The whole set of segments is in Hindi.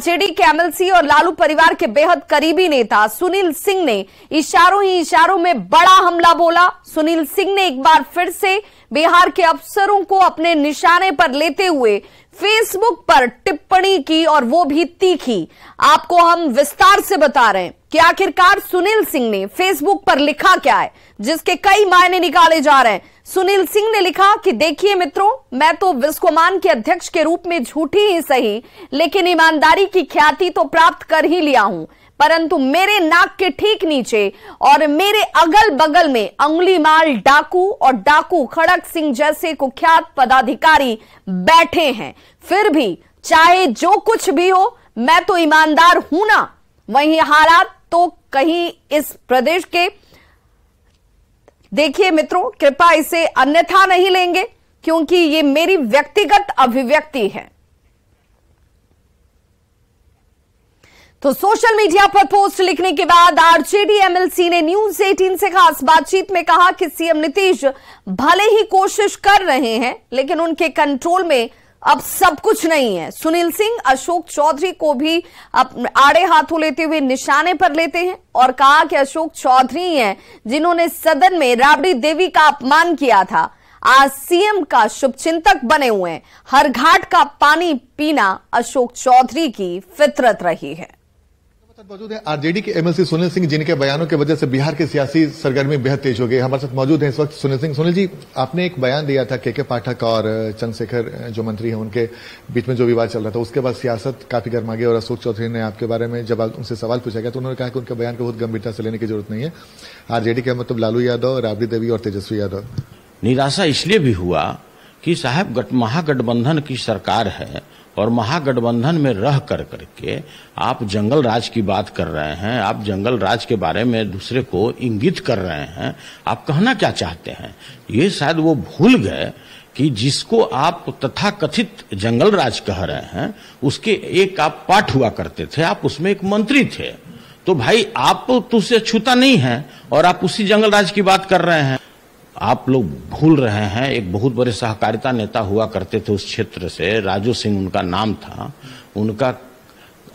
जेडी के एमएलसी और लालू परिवार के बेहद करीबी नेता सुनील सिंह ने इशारों ही इशारों में बड़ा हमला बोला। सुनील सिंह ने एक बार फिर से बिहार के अफसरों को अपने निशाने पर लेते हुए फेसबुक पर टिप्पणी की और वो भी तीखी। आपको हम विस्तार से बता रहे हैं कि आखिरकार सुनील सिंह ने फेसबुक पर लिखा क्या है, जिसके कई मायने निकाले जा रहे हैं। सुनील सिंह ने लिखा कि देखिए मित्रों, मैं तो विस्कोमान के अध्यक्ष के रूप में झूठी ही सही, लेकिन ईमानदारी की ख्याति तो प्राप्त कर ही लिया हूं, परंतु मेरे नाक के ठीक नीचे और मेरे अगल बगल में अंगुली माल डाकू और डाकू खड़क सिंह जैसे कुख्यात पदाधिकारी बैठे हैं। फिर भी चाहे जो कुछ भी हो, मैं तो ईमानदार हूं ना। वहीं हालात तो कहीं इस प्रदेश के, देखिए मित्रों, कृपया इसे अन्यथा नहीं लेंगे क्योंकि ये मेरी व्यक्तिगत अभिव्यक्ति है। तो सोशल मीडिया पर पोस्ट लिखने के बाद आरजेडी एमएलसी ने न्यूज 18 से खास बातचीत में कहा कि सीएम नीतीश भले ही कोशिश कर रहे हैं, लेकिन उनके कंट्रोल में अब सब कुछ नहीं है। सुनील सिंह अशोक चौधरी को भी आड़े हाथों लेते हुए निशाने पर लेते हैं और कहा कि अशोक चौधरी हैं जिन्होंने सदन में राबड़ी देवी का अपमान किया था, आज सीएम का शुभचिंतक बने हुए हैं। हर घाट का पानी पीना अशोक चौधरी की फितरत रही है। मौजूद है आरजेडी के एमएलसी सुनील सिंह, जिनके बयानों की वजह से बिहार की सियासी सरगर्मी बेहद तेज हो गई। हमारे साथ मौजूद है इस वक्त सुनील सिंह। सुनील जी, आपने एक बयान दिया था के पाठक और चंद्रशेखर जो मंत्री हैं उनके बीच में जो विवाद चल रहा था, उसके बाद सियासत काफी गर्मा गई और अशोक चौधरी ने आपके बारे में जब उनसे सवाल पूछा गया तो उन्होंने कहा कि उनके बयान को बहुत गंभीरता से लेने की जरूरत नहीं है। आरजेडी का मतलब लालू यादव, राबड़ी देवी और तेजस्वी यादव। निराशा इसलिए भी हुआ कि साहब महागठबंधन की सरकार है और महागठबंधन में रह करके आप जंगल राज की बात कर रहे हैं, आप जंगल राज के बारे में दूसरे को इंगित कर रहे हैं। आप कहना क्या चाहते हैं? ये शायद वो भूल गए कि जिसको आप तथाकथित जंगल राज कह रहे हैं उसके एक आप पाठ हुआ करते थे, आप उसमें एक मंत्री थे। तो भाई आप तो उसे छूता नहीं है और आप उसी जंगल राज की बात कर रहे हैं। आप लोग भूल रहे हैं, एक बहुत बड़े सहकारिता नेता हुआ करते थे उस क्षेत्र से, राजू सिंह उनका नाम था, उनका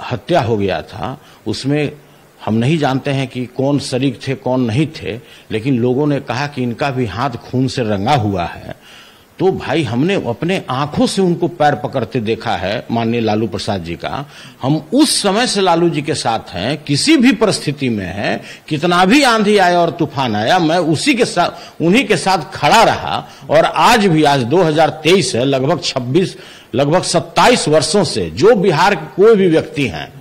हत्या हो गया था। उसमें हम नहीं जानते हैं कि कौन शरीक थे कौन नहीं थे, लेकिन लोगों ने कहा कि इनका भी हाथ खून से रंगा हुआ है। तो भाई हमने अपने आंखों से उनको पैर पकड़ते देखा है, माननीय लालू प्रसाद जी का। हम उस समय से लालू जी के साथ हैं, किसी भी परिस्थिति में है, कितना भी आंधी आया और तूफान आया, मैं उसी के साथ, उन्हीं के साथ खड़ा रहा। और आज भी, आज 2023 है, लगभग 27 वर्षों से जो बिहार के कोई भी व्यक्ति हैं,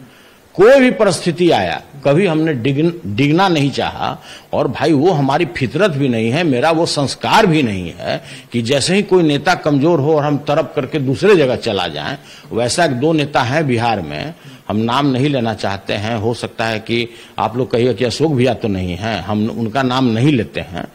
कोई भी परिस्थिति आया, कभी हमने डिगना नहीं चाहा। और भाई वो हमारी फितरत भी नहीं है, मेरा वो संस्कार भी नहीं है कि जैसे ही कोई नेता कमजोर हो और हम तरफ करके दूसरे जगह चला जाएं। वैसा दो नेता हैं बिहार में, हम नाम नहीं लेना चाहते हैं। हो सकता है कि आप लोग कहिए कि अशोक भैया तो नहीं है, हम उनका नाम नहीं लेते हैं।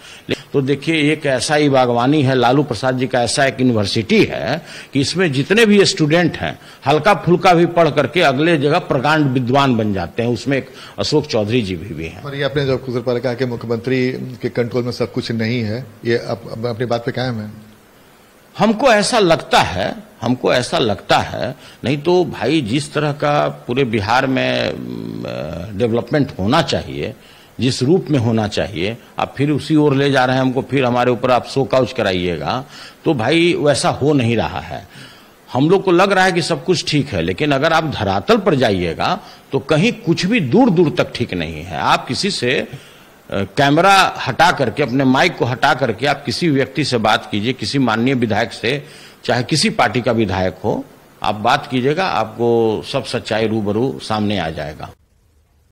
तो देखिए, एक ऐसा ही बागवानी है, लालू प्रसाद जी का ऐसा एक यूनिवर्सिटी है कि इसमें जितने भी स्टूडेंट हैं हल्का फुल्का भी पढ़ करके अगले जगह प्रकांड विद्वान बन जाते हैं। उसमें एक अशोक चौधरी जी भी हैं। और ये आपने जब कुछ पर कहा कि मुख्यमंत्री के कंट्रोल में सब कुछ नहीं है, ये अपनी बात पे कायम है? हमको ऐसा लगता है, नहीं तो भाई जिस तरह का पूरे बिहार में डेवलपमेंट होना चाहिए, जिस रूप में होना चाहिए, आप फिर उसी ओर ले जा रहे हैं हमको, फिर हमारे ऊपर आप शो काउच कराइएगा। तो भाई वैसा हो नहीं रहा है। हम लोग को लग रहा है कि सब कुछ ठीक है, लेकिन अगर आप धरातल पर जाइएगा तो कहीं कुछ भी दूर दूर तक ठीक नहीं है। आप किसी से कैमरा हटा करके, अपने माइक को हटा करके आप किसी व्यक्ति से बात कीजिए, किसी माननीय विधायक से, चाहे किसी पार्टी का विधायक हो, आप बात कीजिएगा, आपको सब सच्चाई रूबरू सामने आ जाएगा।